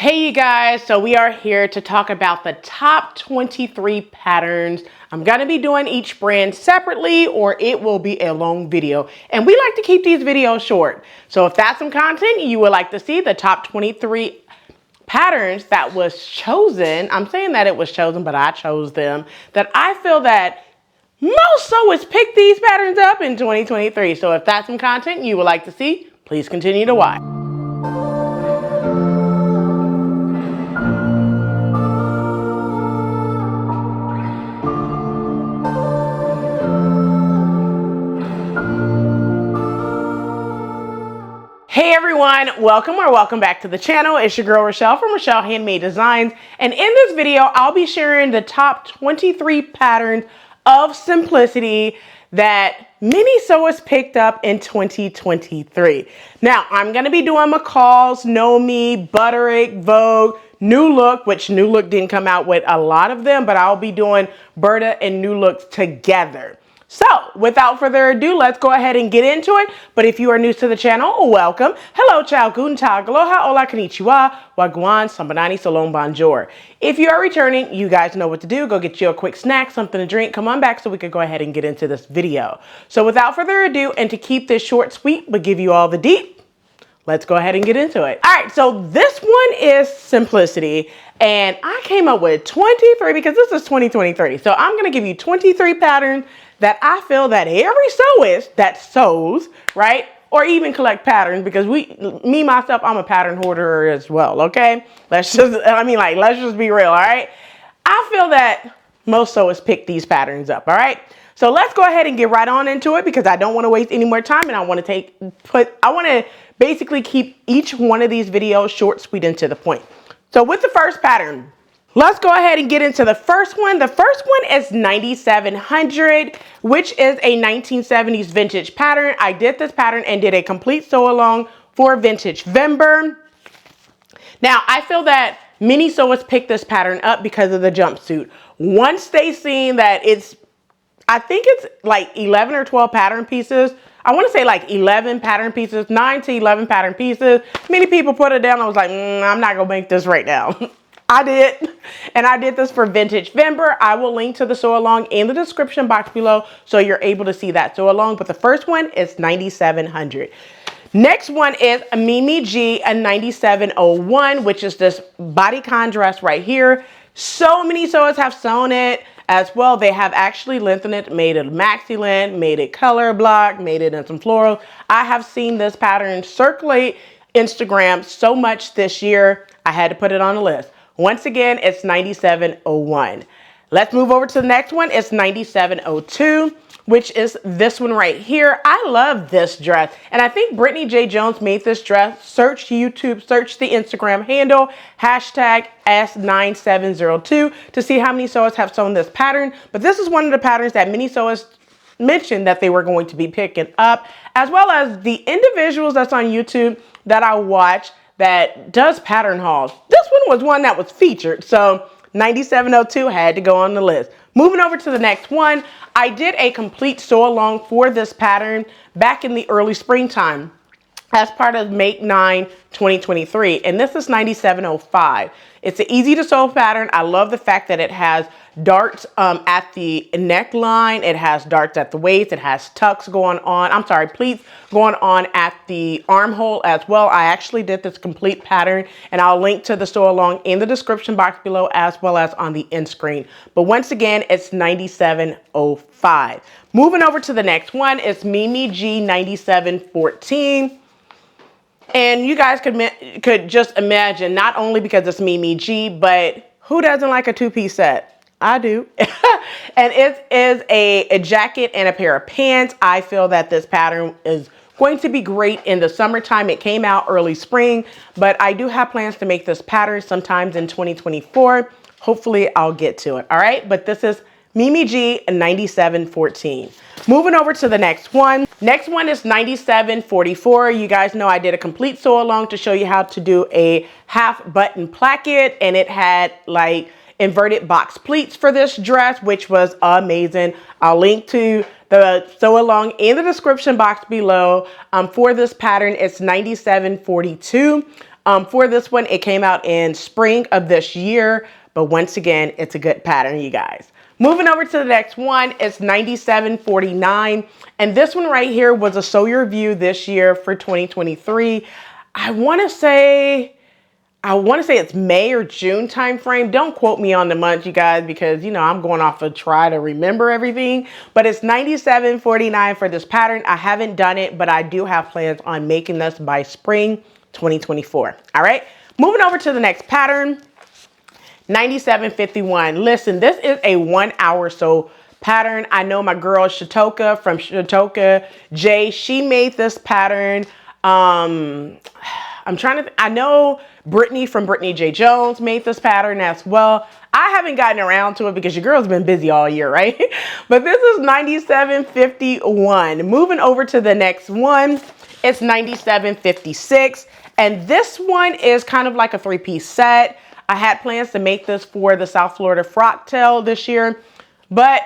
Hey you guys, so we are here to talk about the top 23 patterns. I'm going to be doing each brand separately or it will be a long video. And we like to keep these videos short. So if that's some content you would like to see, the top 23 patterns that was chosen, I'm saying that it was chosen, but I chose them, that I feel that most sewists pick these patterns up in 2023. So if that's some content you would like to see, please continue to watch. Hey everyone, welcome back to the channel. It's your girl Rochelle from Rochelle.Handmade.Designs, and in this video I'll be sharing the top 23 patterns of simplicity that many sewists picked up in 2023. Now I'm going to be doing McCall's, Know Me, Butterick, Vogue, New Look, which New Look didn't come out with a lot of them, but I'll be doing Berta and New Looks together. So without further ado, let's go ahead and get into it. But if you are new to the channel, welcome. Hello, Ciao, Guten, Aloha, Hola, Konnichiwa, Gwaan, Sabonani, Shalom, Bonjour. If you are returning, you guys know what to do. Go get you a quick snack, something to drink. Come on back so we can go ahead and get into this video. So without further ado, and to keep this short, sweet, but give you all the deep, let's go ahead and get into it. All right, so this one is simplicity, and I came up with 23 because this is 2023. So I'm gonna give you 23 patterns that I feel that every sewist that sews, right, or even collect patterns, because myself, I'm a pattern hoarder as well, okay? Let's just be real, all right? I feel that most sewists pick these patterns up, all right? So let's go ahead and get right on into it because I don't want to waste any more time, and I want to basically keep each one of these videos short, sweet, and to the point. So with the first pattern, let's go ahead and get into the first one. The first one is 9700, which is a 1970s vintage pattern. I did this pattern and did a complete sew along for Vintage Vember. Now, I feel that many sewists pick this pattern up because of the jumpsuit. Once they seen that I think it's like 11 or 12 pattern pieces. I want to say like 11 pattern pieces, 9 to 11 pattern pieces. Many people put it down. I was like, I'm not going to make this right now. I did. And I did this for Vintage Vember. I will link to the sew along in the description box below so you're able to see that sew along. But the first one is 9700. Next one is a Mimi G, a 9701, which is this bodycon dress right here. So many sewists have sewn it as well. They have actually lengthened it, made it maxi length, made it color block, made it in some floral. I have seen this pattern circulate Instagram so much this year, I had to put it on the list. Once again, it's 9701. Let's move over to the next one. It's 9702, which is this one right here. I love this dress. And I think Brittany J. Jones made this dress. Search YouTube, search the Instagram handle, hashtag S9702 to see how many sewists have sewn this pattern. But this is one of the patterns that many sewists mentioned that they were going to be picking up, as well as the individuals that's on YouTube that I watch that does pattern hauls. This one was one that was featured, so 9702 had to go on the list. Moving over to the next one, I did a complete sew along for this pattern back in the early springtime as part of Make 9 2023, and this is 9705. It's an easy to sew pattern. I love the fact that it has darts at the neckline, it has darts at the waist, it has tucks going on, pleats going on at the armhole as well. I actually did this complete pattern, and I'll link to the sew along in the description box below as well as on the end screen. But once again, it's 9705. Moving over to the next one, it's Mimi G 9714. And you guys could just imagine, not only because it's Mimi G, but who doesn't like a two-piece set? I do. And it is a jacket and a pair of pants. I feel that this pattern is going to be great in the summertime. It came out early spring, but I do have plans to make this pattern sometimes in 2024. Hopefully I'll get to it. All right. But this is Mimi G 9714. Moving over to the next one. Next one is 9744. You guys know I did a complete sew along to show you how to do a half button placket, and it had like inverted box pleats for this dress, which was amazing. I'll link to the sew along in the description box below. For this pattern, it's 9742. For this one, it came out in spring of this year, but once again, it's a good pattern, you guys. Moving over to the next one, it's 97.49, and this one right here was a Sew Your View this year for 2023. I want to say it's May or June time frame. Don't quote me on the month, you guys, because, you know, I'm going off of try to remember everything. But it's 97.49 for this pattern. I haven't done it, but I do have plans on making this by spring 2024. All right, moving over to the next pattern, 97.51. Listen, this is a 1 hour sew pattern. I know my girl Shatoka from Shatoka J, she made this pattern. I know Brittany from Brittany J Jones made this pattern as well. I haven't gotten around to it because your girl's been busy all year, right? But this is 97.51. Moving over to the next one, it's 97.56. And this one is kind of like a 3-piece set. I had plans to make this for the South Florida frock tail this year, but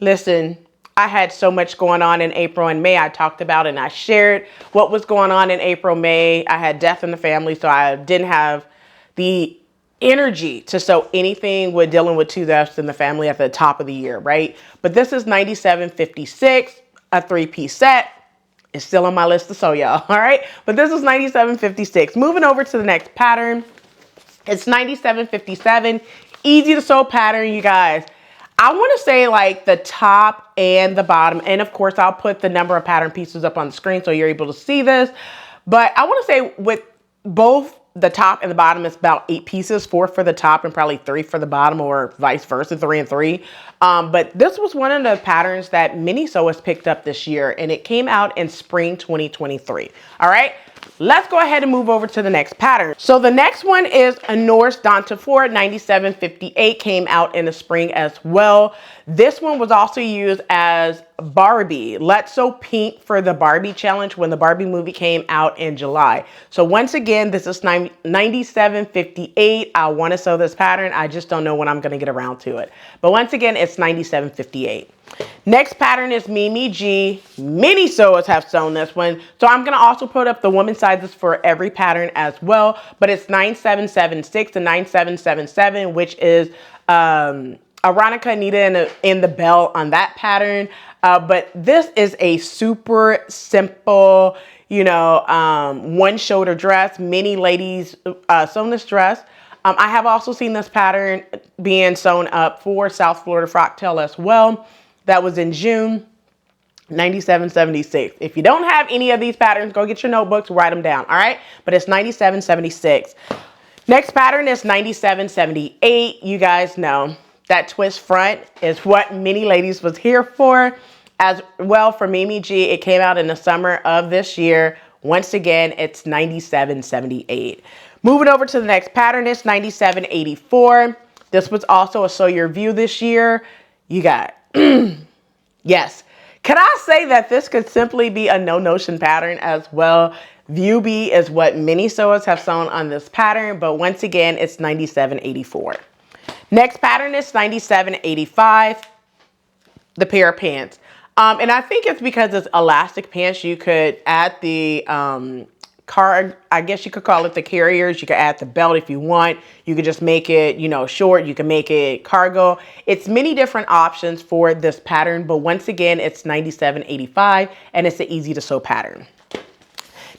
listen, I had so much going on in April and May. I talked about and I shared what was going on in April, May. I had death in the family, so I didn't have the energy to sew anything with dealing with 2 deaths in the family at the top of the year, right? But this is 97.56, a 3-piece set. It's still on my list to sew, y'all, all right? But this is 97.56. Moving over to the next pattern. It's 97.57, easy to sew pattern, you guys. I want to say like the top and the bottom, and of course I'll put the number of pattern pieces up on the screen so you're able to see this. But I want to say with both the top and the bottom, it's about 8 pieces, 4 for the top and probably 3 for the bottom, or vice versa, 3 and 3. But this was one of the patterns that many sewists picked up this year, and it came out in spring 2023. All right. Let's go ahead and move over to the next pattern. So the next one is a Norse Dante 4 97.58, came out in the spring as well. This one was also used as Barbie. Let's Sew Pink for the Barbie challenge when the Barbie movie came out in July. So once again, this is 97.58. I want to sew this pattern. I just don't know when I'm going to get around to it. But once again, it's 97.58. Next pattern is Mimi G. Many sewers have sewn this one. So I'm going to also put up the woman sizes for every pattern as well. But it's 9776 and 9777, which is Aronica Nita in the bell on that pattern. But this is a super simple, you know, one shoulder dress. Many ladies sewn this dress. I have also seen this pattern being sewn up for South Florida frock tail as well. That was in June, 97.76. If you don't have any of these patterns, go get your notebooks, write them down, all right? But it's 97.76. Next pattern is 97.78. You guys know that twist front is what many ladies was here for. As well for Mimi G, it came out in the summer of this year. Once again, it's 97.78. Moving over to the next pattern is 97.84. This was also a Sew Your View this year. You got yes. Can I say that this could simply be a no-notion pattern as well? View B is what many sewers have sewn on this pattern, but once again, it's 97.84. Next pattern is 97.85, the pair of pants. And I think it's because it's elastic pants. You could add the I guess you could call it the carriers. You could add the belt if you want. You could just make it, you know, short. You can make it cargo. It's many different options for this pattern, but once again, it's 97.85 and it's an easy to sew pattern.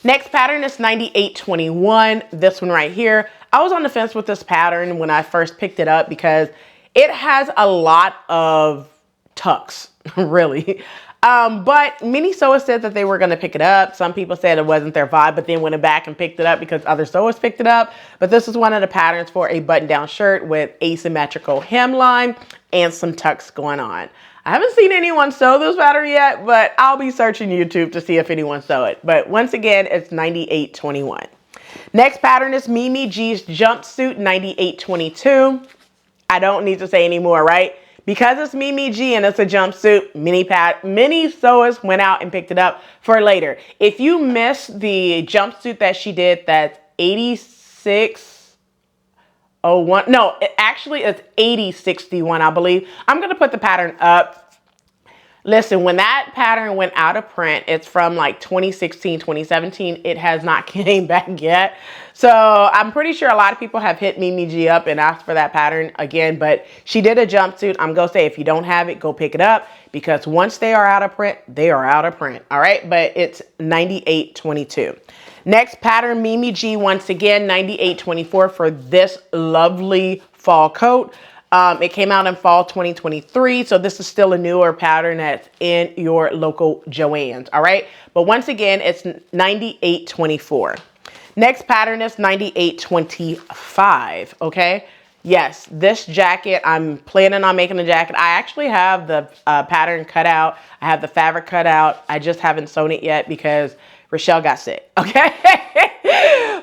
Next pattern is 98.21. This one right here. I was on the fence with this pattern when I first picked it up because it has a lot of tucks, really. But many sewers said that they were going to pick it up. Some people said it wasn't their vibe, but then went back and picked it up because other sewers picked it up. But this is one of the patterns for a button-down shirt with asymmetrical hemline and some tucks going on. I haven't seen anyone sew this pattern yet, but I'll be searching YouTube to see if anyone sew it. But once again, it's 98.21. Next pattern is Mimi G's jumpsuit, 98.22. I don't need to say any more, right? Because it's Mimi G and it's a jumpsuit, many sewers went out and picked it up for later. If you missed the jumpsuit that she did, that's 8601. No, actually it's 8061, I believe. I'm going to put the pattern up. Listen, when that pattern went out of print, it's from like 2016, 2017. It has not came back yet. So I'm pretty sure a lot of people have hit Mimi G up and asked for that pattern again, but she did a jumpsuit. I'm going to say if you don't have it, go pick it up, because once they are out of print, they are out of print. All right. But it's 98.22. Next pattern, Mimi G, once again, 98.24 for this lovely fall coat. It came out in fall 2023, so this is still a newer pattern that's in your local Joann's, all right? But once again, it's 98.24. Next pattern is 98.25, okay? Yes, this jacket, I'm planning on making a jacket. I actually have the pattern cut out. I have the fabric cut out. I just haven't sewn it yet because Rochelle got sick, okay?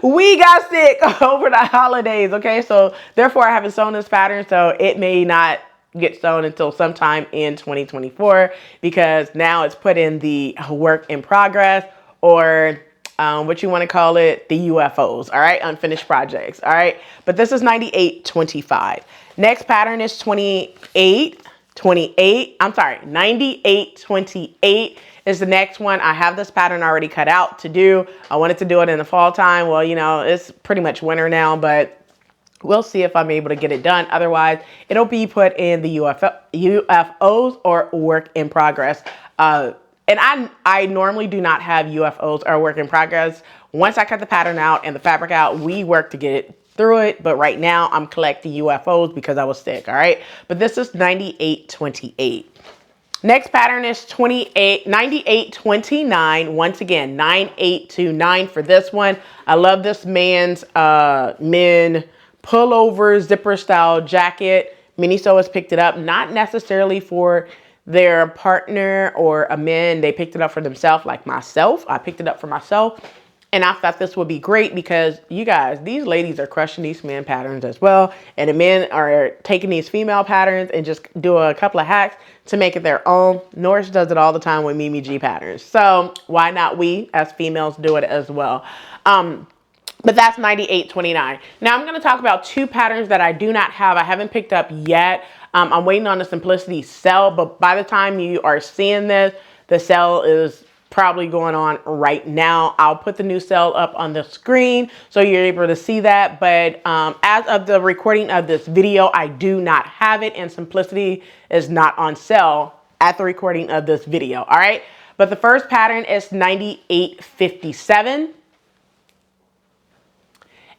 We got sick over the holidays, okay? So therefore I haven't sewn this pattern, so it may not get sewn until sometime in 2024, because now it's put in the work in progress, or what you want to call it, the UFOs, all right? Unfinished projects, all right? But this is 98.25. Next pattern is 98.28 is the next one. I have this pattern already cut out to do. I wanted to do it in the fall time. Well, you know, it's pretty much winter now, but we'll see if I'm able to get it done. Otherwise, it'll be put in the UFOs or work in progress. And I normally do not have UFOs or work in progress. Once I cut the pattern out and the fabric out, we work to get it through it. But right now I'm collecting UFOs because I was sick. All right. But this is 98.28. Next pattern is 98.29. Once again, 9829 for this one. I love this men's men pullover zipper style jacket. Mini Sewist picked it up, not necessarily for their partner or a man. They picked it up for themselves, like myself. I picked it up for myself. And I thought this would be great because you guys, these ladies are crushing these men patterns as well. And the men are taking these female patterns and just do a couple of hacks to make it their own. Norris does it all the time with Mimi G patterns. So why not we as females do it as well? But that's 98.29. Now I'm going to talk about two patterns that I do not have. I haven't picked up yet. I'm waiting on the Simplicity sale, but by the time you are seeing this, the sale is probably going on right now. I'll put the new sale up on the screen so you're able to see that. But as of the recording of this video, I do not have it, and Simplicity is not on sale at the recording of this video. All right. But the first pattern is 98.57.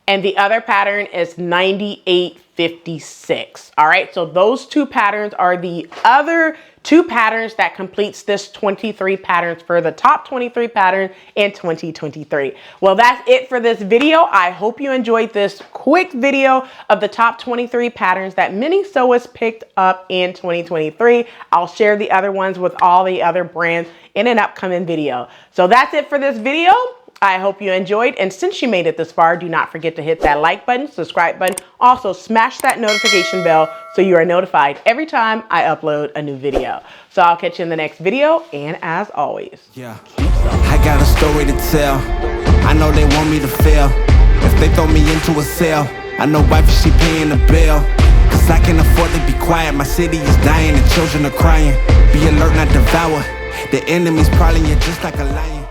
And the other pattern is 98.56. All right. So those two patterns are the other two patterns that completes this 23 patterns for the top 23 patterns in 2023. Well, that's it for this video. I hope you enjoyed this quick video of the top 23 patterns that Mini Sewist picked up in 2023. I'll share the other ones with all the other brands in an upcoming video. So that's it for this video. I hope you enjoyed, and since you made it this far, do not forget to hit that like button, subscribe button. Also, smash that notification bell so you are notified every time I upload a new video. So I'll catch you in the next video, and as always, I got a story to tell. I know they want me to fail. If they throw me into a cell, I know wife, she paying the bill. Cause I can afford to be quiet. My city is dying, the children are crying. Be alert, not devour. The enemy's prowling you just like a lion.